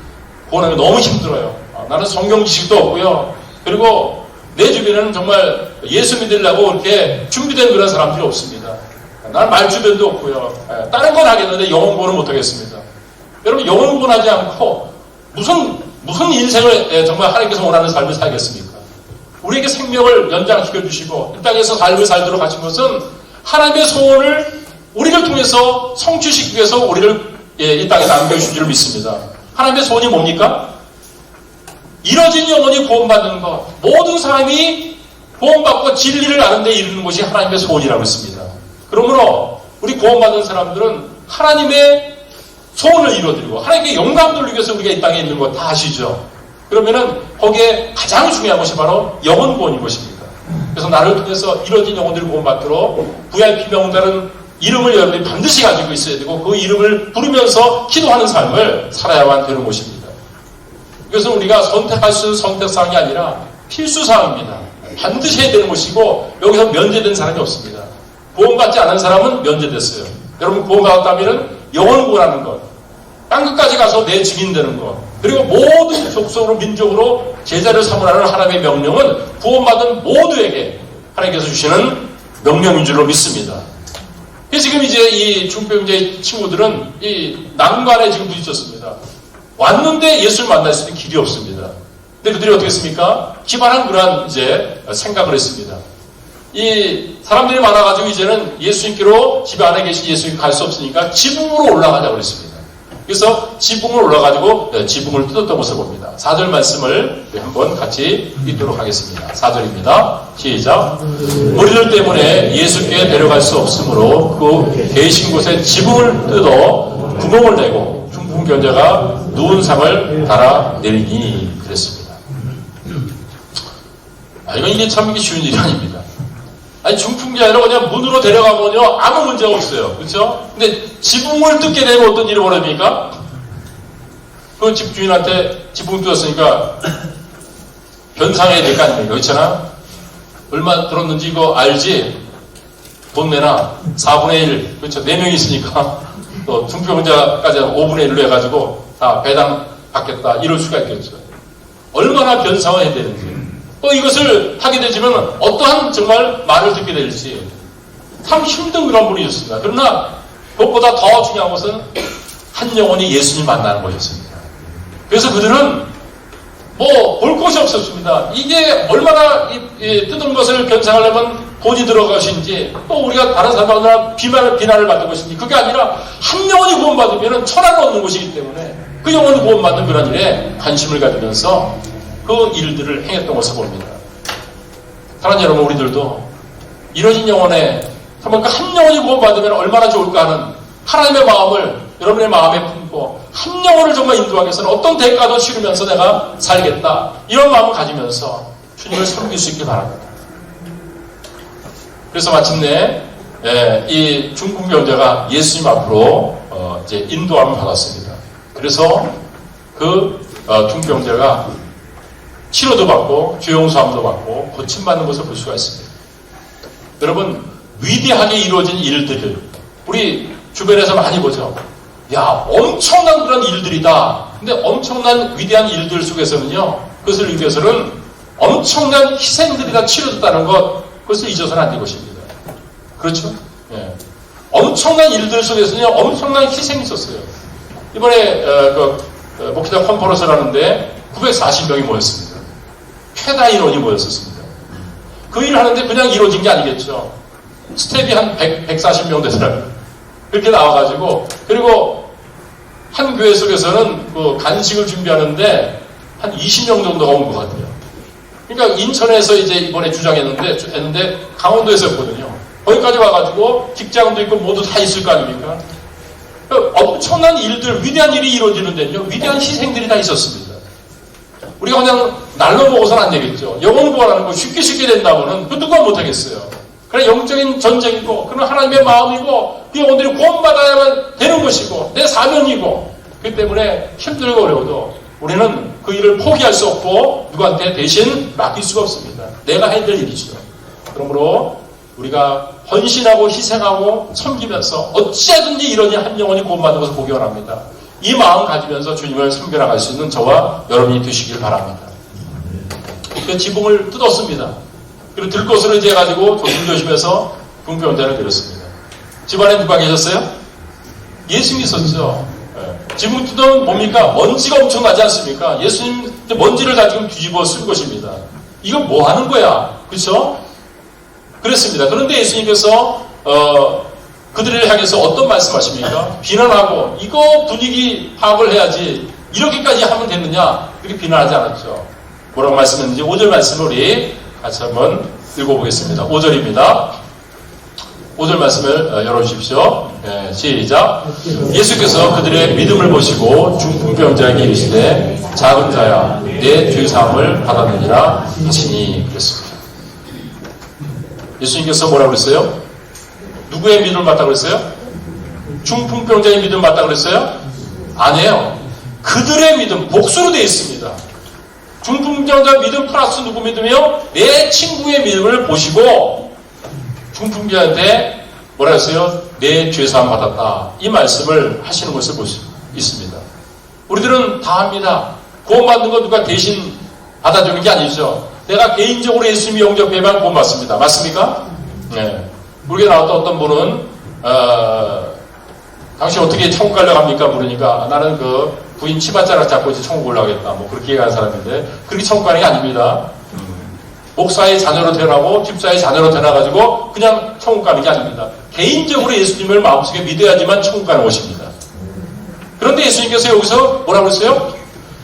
구원하기 너무 힘들어요. 나는 성경 지식도 없고요. 그리고 내 주변에는 정말 예수 믿으려고 이렇게 준비된 그런 사람들이 없습니다. 나는 말주변도 없고요. 다른 건 하겠는데 영혼 구원은 못하겠습니다. 여러분, 영혼 구원하지 않고 무슨 인생을 정말 하나님께서 원하는 삶을 살겠습니까? 우리에게 생명을 연장시켜 주시고 이 땅에서 삶을 살도록 하신 것은 하나님의 소원을 우리를 통해서 성취시키기 위해서 우리를 이 땅에 남겨주신 줄 믿습니다. 하나님의 소원이 뭡니까? 이뤄진 영혼이 구원받는 것, 모든 사람이 구원받고 진리를 아는 데 이르는 것이 하나님의 소원이라고 했습니다. 그러므로 우리 구원받은 사람들은 하나님의 소원을 이루어드리고 하나님께 영광 돌리기 위해서 우리가 이 땅에 있는 거 다 아시죠? 그러면은 거기에 가장 중요한 것이 바로 영혼 구원인 것입니다. 그래서 나를 통해서 이뤄진 영혼들을 구원받도록 VIP 명단은 이름을 여러분이 반드시 가지고 있어야 되고 그 이름을 부르면서 기도하는 삶을 살아야만 되는 것입니다. 그래서 우리가 선택할 수 있는 선택사항이 아니라 필수사항입니다. 반드시 해야 되는 것이고 여기서 면제된 사람이 없습니다. 구원받지 않은 사람은 면제됐어요. 여러분 구원받았다면 영혼 구원하는 것, 땅끝까지 가서 내 증인 되는 것, 그리고 모든 족속으로 민족으로 제자를 삼으라는 하나님의 명령은 구원받은 모두에게 하나님께서 주시는 명령인 줄로 믿습니다. 지금 이제 이 중병자의 친구들은 이 난관에 지금 부딪혔습니다. 왔는데 예수를 만날 수 있는 길이 없습니다. 근데 그들이 어떻게 했습니까? 기발한 그러한 이제 생각을 했습니다. 이 사람들이 많아가지고 이제는 예수님께로 집 안에 계신 예수님 갈 수 없으니까 지붕으로 올라가자고 그랬습니다. 그래서 지붕으로 올라가지고 지붕을 뜯었던 것을 봅니다. 4절 말씀을 한번 같이 읽도록 하겠습니다. 4절입니다. 시작. 우리들 때문에 예수께 데려갈 수 없으므로 그 계신 곳에 지붕을 뜯어 구멍을 내고 중풍견자가 누운 상을 달아 내리니 그랬습니다. 이게 참 쉬운 일이 아닙니다. 아니 중풍기 아니라 그냥 문으로 데려가면요 아무 문제가 없어요. 그렇죠? 근데 지붕을 뜯게 되면 어떤 일이 벌어집니까? 그 집주인한테 지붕 뜯었으니까 변상해야 될 거 아닙니까? 그렇잖아? 얼마 들었는지 이거 알지? 돈 내놔. 4분의 1. 그렇죠? 4명이 있으니까 또 중풍자까지 5분의 1로 해가지고 다 배당 받겠다. 이럴 수가 있겠죠. 얼마나 변상을 해야 되는지. 또 이것을 하게 되지만 어떠한 정말 말을 듣게 될지 참 힘든 그런 분이었습니다. 그러나 그것보다 더 중요한 것은 한 영혼이 예수님 만나는 것이었습니다. 그래서 그들은 뭐 볼 곳이 없었습니다. 이게 얼마나 뜯은 것을 변상하려면 돈이 들어가신지 또 우리가 다른 사람들과 비난을 받는 것인지 그게 아니라 한 영혼이 구원받으면 천하가 얻는 것이기 때문에 그 영혼이 구원받는 그런 일에 관심을 가지면서 그 일들을 행했던 것을 봅니다. 사랑하는 여러분, 우리들도 이뤄진 영혼에 정말 그 한 영혼이 구원받으면 얼마나 좋을까 하는 하나님의 마음을 여러분의 마음에 품고 한 영혼을 정말 인도하기 위해서는 어떤 대가도 치르면서 내가 살겠다 이런 마음을 가지면서 주님을 섬길 수 있길 바랍니다. 그래서 마침내 이 중풍병자가 예수님 앞으로 이제 인도함을 받았습니다. 그래서 그 중풍병자가 치료도 받고 죄용서함도 받고 고침받는 것을 볼 수가 있습니다. 여러분, 위대하게 이루어진 일들을 우리 주변에서 많이 보죠. 야, 엄청난 그런 일들이다. 근데 엄청난 위대한 일들 속에서는요, 그것을 이루기 위해서는 엄청난 희생들이 다 치러졌다는 것, 그것을 잊어서는 안 될 것입니다. 그렇죠? 예. 엄청난 일들 속에서는요, 엄청난 희생이 있었어요. 이번에 목회자 컨퍼런스를 하는데 940명이 모였습니다. 최다 인원이 모였었습니다. 그 일을 하는데 그냥 이루어진 게 아니겠죠. 스텝이 한 140명 되더라고요. 그렇게 나와가지고, 그리고 한 교회 속에서는 그 간식을 준비하는데 한 20명 정도가 온 것 같아요. 그러니까 인천에서 이제 이번에 주장했는데 강원도에서 했거든요. 거기까지 와가지고 직장도 있고 모두 다 있을 거 아닙니까? 엄청난 일들, 위대한 일이 이루어지는 데는요, 위대한 희생들이 다 있었습니다. 우리가 그냥 날로 먹어서는 안 되겠죠. 영혼 구원하는 거 쉽게 된다고는 그 누가 못하겠어요. 그래, 영적인 전쟁이고, 그건 하나님의 마음이고, 그 영혼들이 구원받아야만 되는 것이고, 내 사명이고, 그렇기 때문에 힘들고 어려워도 우리는 그 일을 포기할 수 없고, 누구한테 대신 맡길 수가 없습니다. 내가 해야 될 일이죠. 그러므로 우리가 헌신하고 희생하고 섬기면서 어찌하든지 이러니 한 영혼이 구원받는 것을 보기 원합니다. 이 마음 가지면서 주님을 섬겨나갈 수 있는 저와 여러분이 되시길 바랍니다. 그 지붕을 뜯었습니다. 그리고 들것으로 이제 해가지고 조심조심해서 중풍병자를 드렸습니다. 집안에 누가 계셨어요? 예수님이 있었죠. 지붕 뜯으면 뭡니까? 먼지가 엄청 나지 않습니까? 예수님 먼지를 다 지금 뒤집어 쓴 것입니다. 이거 뭐 하는 거야? 그렇죠? 그랬습니다. 그런데 예수님께서 그들을 향해서 어떤 말씀하십니까? 비난하고 이거 분위기 파악을 해야지 이렇게까지 하면 되느냐? 이렇게 비난하지 않았죠. 뭐라고 말씀했는지 5절 말씀을 우리 같이 한번 읽어보겠습니다. 5절입니다. 5절 말씀을 열어주십시오. 네, 시작. 예수께서 그들의 믿음을 보시고 중풍병자에게 이르시되 작은 자야 내 죄사함을 받았느니라 하시니 그랬습니다. 예수님께서 뭐라고 그랬어요? 누구의 믿음을 받다고 그랬어요? 중풍병자의 믿음을 받다고 그랬어요? 아니에요. 그들의 믿음, 복수로 되어 있습니다. 중풍병자 믿음 플러스 누구 믿음이요? 내 친구의 믿음을 보시고 중풍병자한테 뭐라 했어요? 내 죄사함 받았다. 이 말씀을 하시는 것을 볼 수 있습니다. 우리들은 다 합니다. 구원받는 거 누가 대신 받아주는 게 아니죠. 내가 개인적으로 예수님이 영접해야만 구원받습니다. 맞습니까? 네. 우리가 나왔던 어떤 분은 당신 어떻게 천국 가려고 합니까? 물으니까 나는 그 부인 치맛자락 잡고 이제 천국 올라가겠다. 뭐 그렇게 얘기하는 사람인데 그렇게 천국 가는 게 아닙니다. 목사의 자녀로 태어나고 집사의 자녀로 태어나가지고 그냥 천국 가는 게 아닙니다. 개인적으로 예수님을 마음속에 믿어야지만 천국 가는 것입니다. 그런데 예수님께서 여기서 뭐라고 했어요?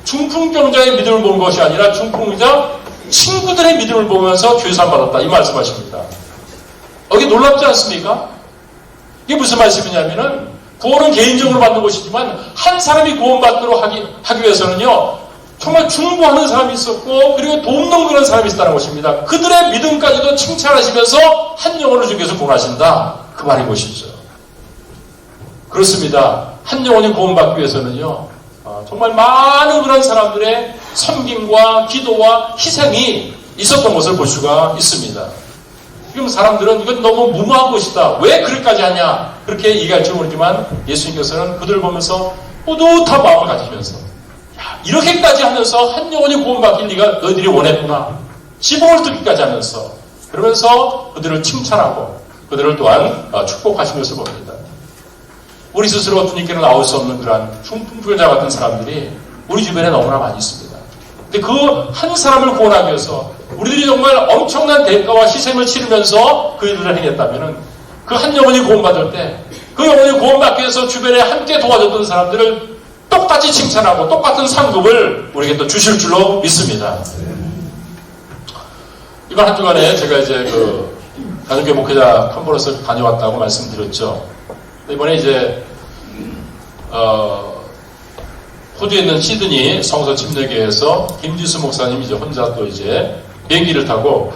중풍병자의 믿음을 본 것이 아니라 중풍병자 친구들의 믿음을 보면서 죄사함 받았다. 이 말씀하십니다. 여기 놀랍지 않습니까? 이게 무슨 말씀이냐면은 구원은 개인적으로 받는 것이지만 한 사람이 구원받도록 하기 위해서는요 정말 중보하는 사람이 있었고 그리고 돕는 그런 사람이 있었다는 것입니다. 그들의 믿음까지도 칭찬하시면서 한 영혼을 주께서 구원하신다. 그 말이 무엇이죠? 그렇습니다. 한 영혼이 구원받기 위해서는요. 정말 많은 그런 사람들의 섬김과 기도와 희생이 있었던 것을 볼 수가 있습니다. 지금 사람들은 이건 너무 무모한 것이다. 왜 그렇게까지 하냐? 그렇게 얘기할지 모르지만 예수님께서는 그들을 보면서 뿌듯한 마음을 가지면서 야, 이렇게까지 하면서 한 영혼이 구원받길 네가 너희들이 원했구나. 지붕을 뚫기까지 하면서 그러면서 그들을 칭찬하고 그들을 또한 축복하신 것을 봅니다. 우리 스스로 주님께로 나올 수 없는 그러한 중풍불자 같은 사람들이 우리 주변에 너무나 많이 있습니다. 근데 그 한 사람을 구원하기 위해서 우리들이 정말 엄청난 대가와 희생을 치르면서 그 일을 행했다면 그 한 영혼이 구원받을 때 그 영혼이 구원받기 위해서 주변에 함께 도와줬던 사람들을 똑같이 칭찬하고 똑같은 상급을 우리에게 또 주실 줄로 믿습니다. 이번 한 주간에 제가 이제 그 가정교회 목회자 컨퍼런스 다녀왔다고 말씀드렸죠. 이번에 이제 호주에 있는 시드니 성서 침례교회에서 김지수 목사님 이제 혼자 또 이제 비행기를 타고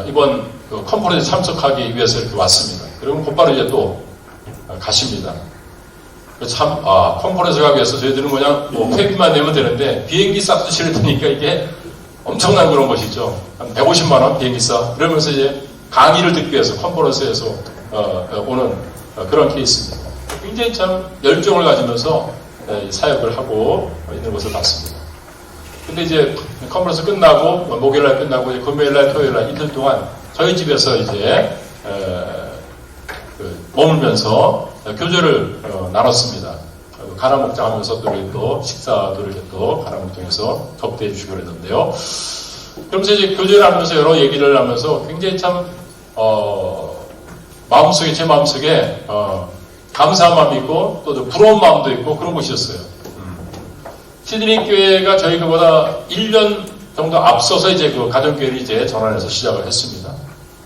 이번 그 컨퍼런스에 참석하기 위해서 이렇게 왔습니다. 그리고 곧바로 이제 또 가십니다. 참 컨퍼런스 가기 위해서 저희들은 그냥 뭐 회비만 내면 되는데 비행기 값도 치르니까 이게 엄청난 그런 것이죠. 한 150만 원 비행기값. 그러면서 이제 강의를 듣기 위해서 컨퍼런스에서 오는 그런 케이스입니다. 굉장히 참 열정을 가지면서 사역을 하고 있는 것을 봤습니다. 근데 이제 컨퍼런스 끝나고 목요일날 끝나고 이제 금요일날 토요일날 이틀 동안 저희 집에서 이제 머물면서 교제를 나눴습니다. 가나 목장하면서 또 식사도 이렇게 또 가나 목장에서 접대해 주시고 그랬는데요. 그러면서 이제 교제를 하면서 여러 얘기를 하면서 굉장히 참 마음속에 제 마음속에 감사한 마음이 있고 또 부러운 마음도 있고 그런 것이었어요. 시드니 교회가 저희 그보다 1년 정도 앞서서 이제 그 가정교회를 이제 전환해서 시작을 했습니다.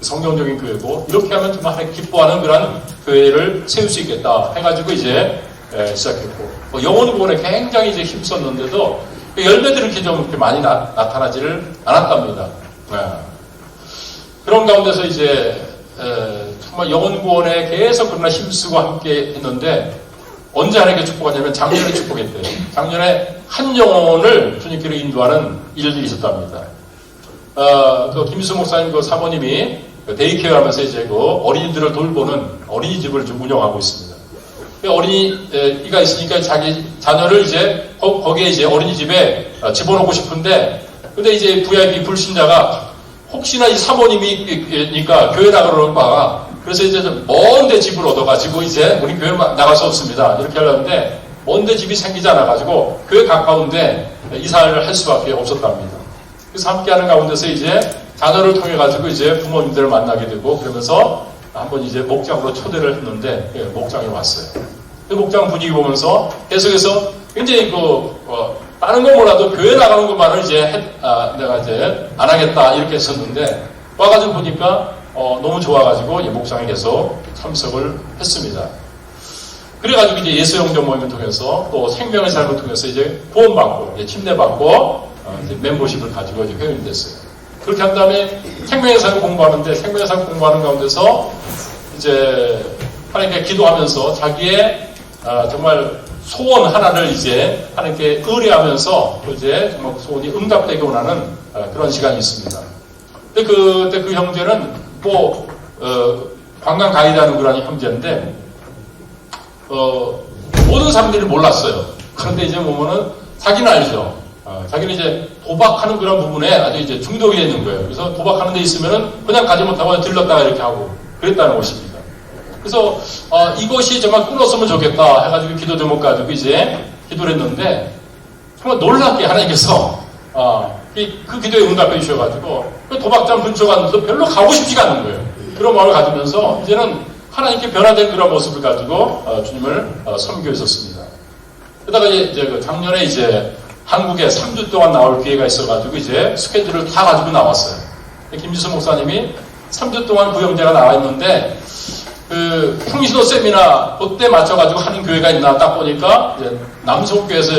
성경적인 교회고 이렇게 하면 정말 하나님 기뻐하는 그런 교회를 세울 수 있겠다 해가지고 이제 시작했고 영혼 구원에 굉장히 이제 힘썼는데도 열매들이 이렇게 좀 이렇게 많이 나타나지를 않았답니다. 그런 가운데서 이제 정말 영혼 구원에 계속 그러나 힘쓰고 함께 했는데 언제 하나님께 축복하냐면 작년에 축복했대요. 작년에 한 영혼을 주님께로 인도하는 일들이 있었답니다. 그 김수 목사님 그 사모님이 데이케어 하면서 이제 그 어린이들을 돌보는 어린이집을 좀 운영하고 있습니다. 어린이가 있으니까 자기 자녀를 이제 거기에 이제 어린이집에 집어넣고 싶은데 근데 이제 VIP 불신자가 혹시나 이 사모님이니까 교회 나가러 봐. 그래서 이제 좀 먼데 집을 얻어가지고 이제 우리 교회 나갈 수 없습니다. 이렇게 하려는데 먼데 집이 생기지 않아가지고 교회 가까운데 이사를 할 수밖에 없었답니다. 그래서 함께하는 가운데서 이제 자녀를 통해 가지고 이제 부모님들을 만나게 되고 그러면서 한번 이제 목장으로 초대를 했는데 목장에 왔어요. 그 목장 분위기 보면서 계속해서 굉장히 다른 건 몰라도 교회 나가는 것만은 이제 내가 이제 안 하겠다 이렇게 했었는데 와가지고 보니까 너무 좋아가지고 이 목장에 계속 참석을 했습니다. 그래가지고 이제 예수영정 모임을 통해서 또 생명의 삶을 통해서 이제 구원받고 이제 침례받고 이제 멤버십을 가지고 이제 회원이 됐어요. 그렇게 한 다음에 생명의 삶을 공부하는데 생명의 삶을 공부하는 가운데서 이제 하나님께 기도하면서 자기의 정말 소원 하나를 이제 하나님께 의뢰하면서 이제 정말 소원이 응답되게 원하는 그런 시간이 있습니다. 근데 그때 그 형제는 관광 가이드하는 그런 형제인데 모든 사람들이 몰랐어요. 그런데 이제 보면은 자기는 알죠. 자기는 이제 도박하는 그런 부분에 아주 이제 중독이 있는 거예요. 그래서 도박하는 데 있으면은 그냥 가지 못하고 들렀다가 이렇게 하고 그랬다는 것입니다. 그래서 이것이 정말 끊었으면 좋겠다 해가지고 기도 제목 가지고 이제 기도를 했는데 정말 놀랍게 하나님께서 그 기도에 응답해 주셔가지고 그 도박장 근처 갔는데도 별로 가고 싶지가 않은 거예요. 그런 마음을 가지면서 이제는 하나님께 변화된 그런 모습을 가지고 주님을 섬겨 있었습니다. 그러다가 이제 그 작년에 이제 한국에 3주 동안 나올 기회가 있어가지고 이제 스케줄을 다 가지고 나왔어요. 김지수 목사님이 3주 동안 그 형제가 나와 있는데 그 평시도 세미나 그때 맞춰가지고 하는 교회가 있나 딱 보니까 이제 남성교회에서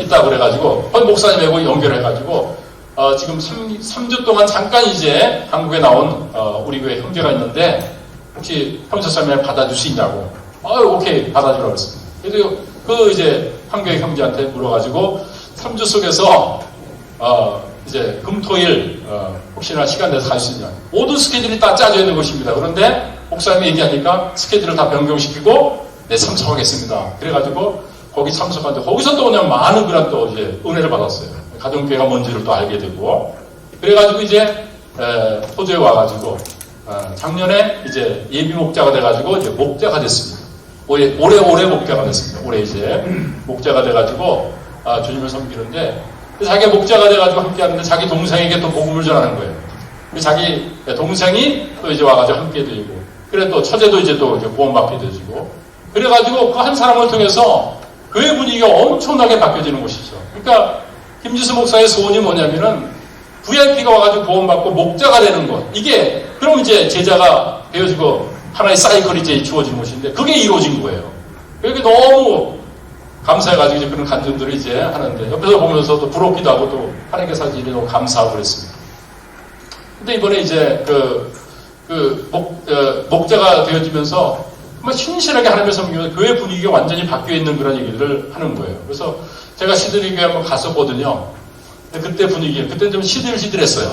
있다 그래가지고 목사님하고 연결해가지고 지금 3주 동안 잠깐 이제 한국에 나온 우리 교회 형제가 있는데 혹시 평소 세미나 받아줄 수 있냐고. 오케이 받아주라고 했습니다. 그래서 그 이제 한교회 형제한테 물어가지고 3주 속에서 이제 금토일 혹시나 시간 내서 갈 수 있냐. 모든 스케줄이 다 짜져 있는 것입니다. 그런데 목사님이 얘기하니까 스케줄을 다 변경시키고 네 참석하겠습니다. 그래가지고 거기 참석하는데 거기서 또 그냥 많은 그런 또 이제 은혜를 받았어요. 가정교회가 뭔지를 또 알게 되고 그래가지고 이제 호주에 와가지고 작년에 이제 예비 목자가 돼가지고 이제 목자가 됐습니다. 올해 목자가 됐습니다. 올해 이제 목자가 돼가지고 주님을 섬기는데 자기가 목자가 돼가지고 함께 하는데 자기 동생에게 또 복음을 전하는 거예요. 자기 동생이 또 이제 와가지고 함께 되고 그래 또 처제도 이제 또 구원받게 되지고 그래가지고 그 한 사람을 통해서 교회 분위기가 엄청나게 바뀌어지는 것이죠. 그러니까 김지수 목사의 소원이 뭐냐면은 VIP가 와가지고 구원받고 목자가 되는 것. 이게 그럼 이제 제자가 되어지고 하나의 사이클이 이제 주어진 것인데 그게 이루어진 거예요. 그게 너무 감사해가지고 이제 그런 간증들을 이제 하는데 옆에서 보면서 또 부럽기도 하고 또 하나님께서 일이 너무 감사하고 그랬습니다. 근데 이번에 이제 목자가 되어지면서 정말 신실하게 하나님의 섬기면서 교회 분위기가 완전히 바뀌어 있는 그런 얘기들을 하는 거예요. 그래서 제가 시드니 교회 한번 갔었거든요. 그때 분위기, 그때는 좀 시들시들했어요.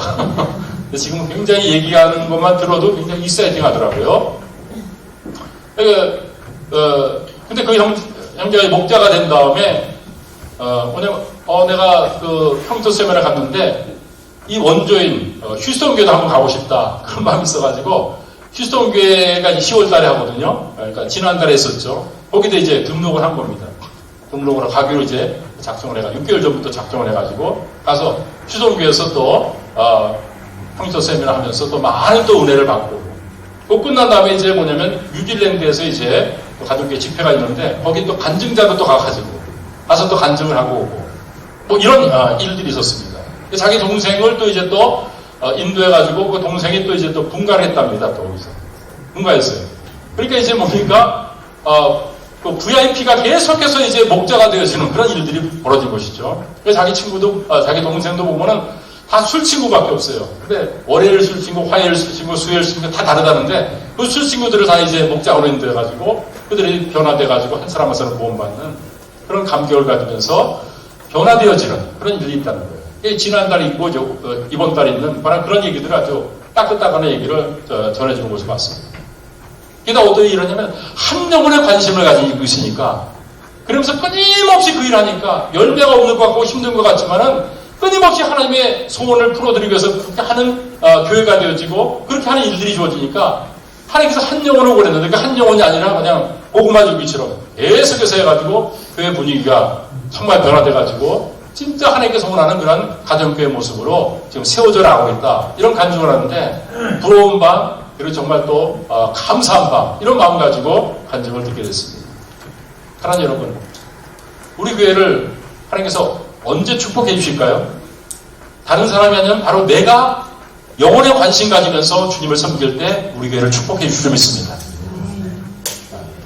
지금 굉장히 얘기하는 것만 들어도 굉장히 익사이팅 하더라고요. 근데 그 형제가 목자가 된 다음에, 내가 그 평토 세미나를 갔는데, 이 원조인, 휴스턴 교회도 한번 가고 싶다. 그런 마음이 있어가지고, 휴스턴 교회가 10월 달에 하거든요. 그러니까 지난달에 했었죠. 거기도 이제 등록을 한 겁니다. 등록을 가기로 이제 작성을 해가지고, 6개월 전부터 작성을 해가지고, 가서 휴스턴 교회에서 또, 평토 세미나 하면서 또 많은 또 은혜를 받고, 그 끝난 다음에 이제 뭐냐면, 뉴질랜드에서 이제 또 가족교회 집회가 있는데, 거기 또 간증자도 또 가서 또 간증을 하고 오고, 뭐 이런 일들이 있었습니다. 자기 동생을 또 이제 또 인도해가지고 그 동생이 또 이제 또 분가를 했답니다. 또 거기서 분가했어요. 그러니까 이제 뭡니까 그 VIP가 계속해서 이제 목자가 되어지는 그런 일들이 벌어진 것이죠. 그래서 자기 친구도 자기 동생도 보면은 다 술친구밖에 없어요. 근데 월요일 술친구, 화요일 술친구, 수요일 술친구 다 다르다는데 그 술친구들을 다 이제 목자로 인도해가지고 그들이 변화돼가지고 한 사람 한 사람 구원받는 그런 감격을 가지면서 변화되어지는 그런 일이 있다는 거예요. 지난달에 있고 이번 달에 있는 바로 그런 얘기들을 아주 따끈따끈한 얘기를 전해주는 것을 봤습니다. 그러니까 어떤 일을 하냐면 한 영혼에 관심을 가지고 있으니까 그러면서 끊임없이 그 일을 하니까 열매가 없는 것 같고 힘든 것 같지만은 끊임없이 하나님의 소원을 풀어드리기 위해서 그렇게 하는 교회가 되어지고 그렇게 하는 일들이 주어지니까 하나님께서 한 영혼을 원했는데 그 한 영혼이 아니라 그냥 고구마 줄기처럼 계속해서 해가지고 교회 분위기가 정말 변화돼가지고 진짜 하나님께서 원하는 그런 가정교회 모습으로 지금 세워져 나가고 있다. 이런 간증을 하는데 부러운 밤 그리고 정말 또 감사한 밤 이런 마음 가지고 간증을 듣게 됐습니다. 하나님 여러분 우리 교회를 하나님께서 언제 축복해 주실까요? 다른 사람이 아니면 바로 내가 영혼에 관심 가지면서 주님을 섬길 때 우리 교회를 축복해 주실 줄 믿습니다.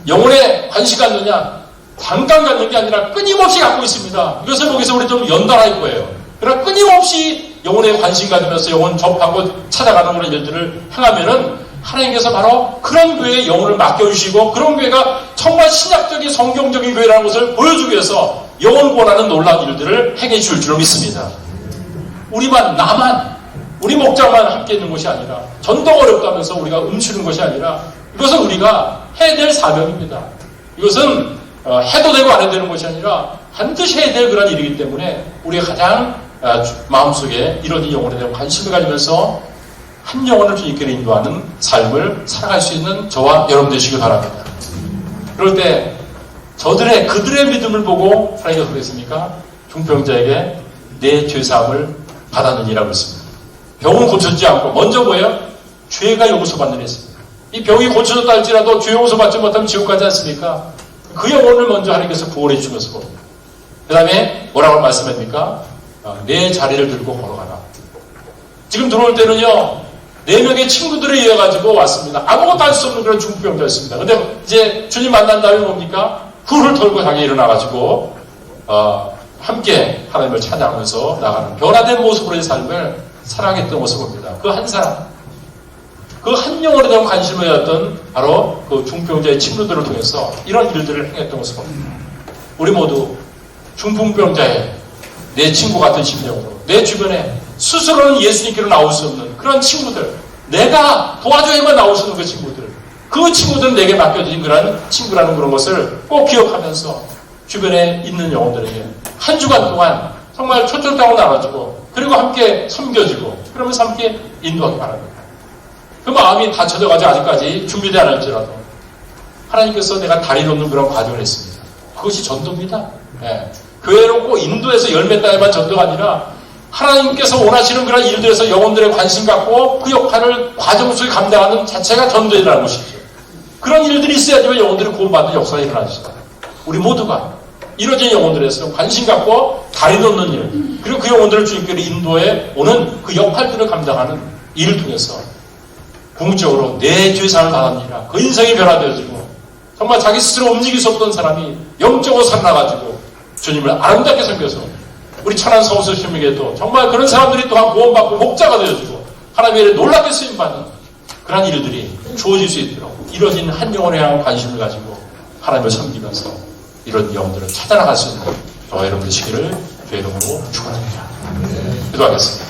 영혼에 관심 갖느냐 잠깐 갖는 게 아니라 끊임없이 갖고 있습니다. 이것을 보기서 우리 좀 연달아할 거예요. 그러나 끊임없이 영혼에 관심 가지면서 영혼 접하고 찾아가는 그런 일들을 행하면은 하나님께서 바로 그런 교회에 영혼을 맡겨주시고 그런 교회가 정말 신약적인 성경적인 교회라는 것을 보여주기 위해서 영혼을 구원하는 놀라운 일들을 행해 줄 줄로 믿습니다. 나만 우리 목자만 함께 있는 것이 아니라 전도가 어렵다면서 우리가 움츠는 것이 아니라 이것은 우리가 해야 될 사명입니다. 이것은 해도 되고 안 해도 되는 것이 아니라 반드시 해야 될 그런 일이기 때문에 우리가 가장 마음속에 이런 영혼에 대한 관심을 가지면서 한 영혼을 주님께 인도하는 삶을 살아갈 수 있는 저와 여러분 되시길 바랍니다. 그럴 때 그들의 믿음을 보고 하나님께서 그랬습니까? 중병자에게 내 죄사함을 받았느니라고 했습니다. 병은 고쳐지지 않고 먼저 뭐예요? 죄가 용서받는 했습니다. 이 병이 고쳐졌다 할지라도 죄 용서받지 못하면 지옥 가지 않습니까? 그 영혼을 먼저 하나님께서 구원해 주면서 봅니다. 그 다음에 뭐라고 말씀합니까? 내 자리를 들고 걸어가라. 지금 들어올 때는요 4명의 친구들에 의해 가지고 왔습니다. 아무것도 할 수 없는 그런 중풍병자였습니다. 근데 이제 주님 만난 다음에 뭡니까? 훌훌 털고 자기 일어나가지고 함께 하나님을 찬양하면서 나가는 변화된 모습으로의 삶을 살아가겠던 모습을 봅니다. 그 한 사람, 그 한 영혼에 대한 관심을 가졌던 바로 그 중풍병자의 친구들을 통해서 이런 일들을 행했던 모습을 봅니다. 우리 모두 중풍병자의 내 친구 같은 심령으로 내 주변에 스스로는 예수님께로 나올 수 없는 그런 친구들, 내가 도와줘야만 나올 수 있는 그 친구들, 그 친구들은 내게 맡겨진 그런 친구라는 그런 것을 꼭 기억하면서 주변에 있는 영혼들에게 한 주간 동안 정말 초점장을 나눠주고 그리고 함께 섬겨주고 그러면서 함께 인도하기 바랍니다. 그 마음이 닫혀져 가지고 아직까지 준비되지 않을지라도 하나님께서 내가 다리 놓는 그런 과정을 했습니다. 그것이 전도입니다. 예. 교회로 꼭 인도에서 열매 따위만 전도가 아니라 하나님께서 원하시는 그런 일들에서 영혼들의 관심 갖고 그 역할을 과정 속에 감당하는 자체가 전도이라는 것이죠. 그런 일들이 있어야지만 영혼들이 구원받는 역사가 일어나시다. 우리 모두가 이루어진 영혼들에서 관심 갖고 다리 놓는 일, 그리고 그 영혼들을 주님께로 인도해 오는 그 역할들을 감당하는 일을 통해서 궁극적으로 내 죄사함을 받았느니라 그 인생이 변화되어지고 정말 자기 스스로 움직일 수 없던 사람이 영적으로 살아나가지고 주님을 아름답게 섬겨서 우리 천안 서울서 시민에게도 정말 그런 사람들이 또한 구원받고 목자가 되어지고 하나님의 일에 놀랍게 쓰임받는 그런 일들이 주어질 수 있도록 이루어진 한 영혼에 대한 관심을 가지고 하나님을 섬기면서 이런 영혼들을 찾아나갈 수 있는 저와 여러분 되시기를 주의 이름으로 축원합니다. 기도하겠습니다.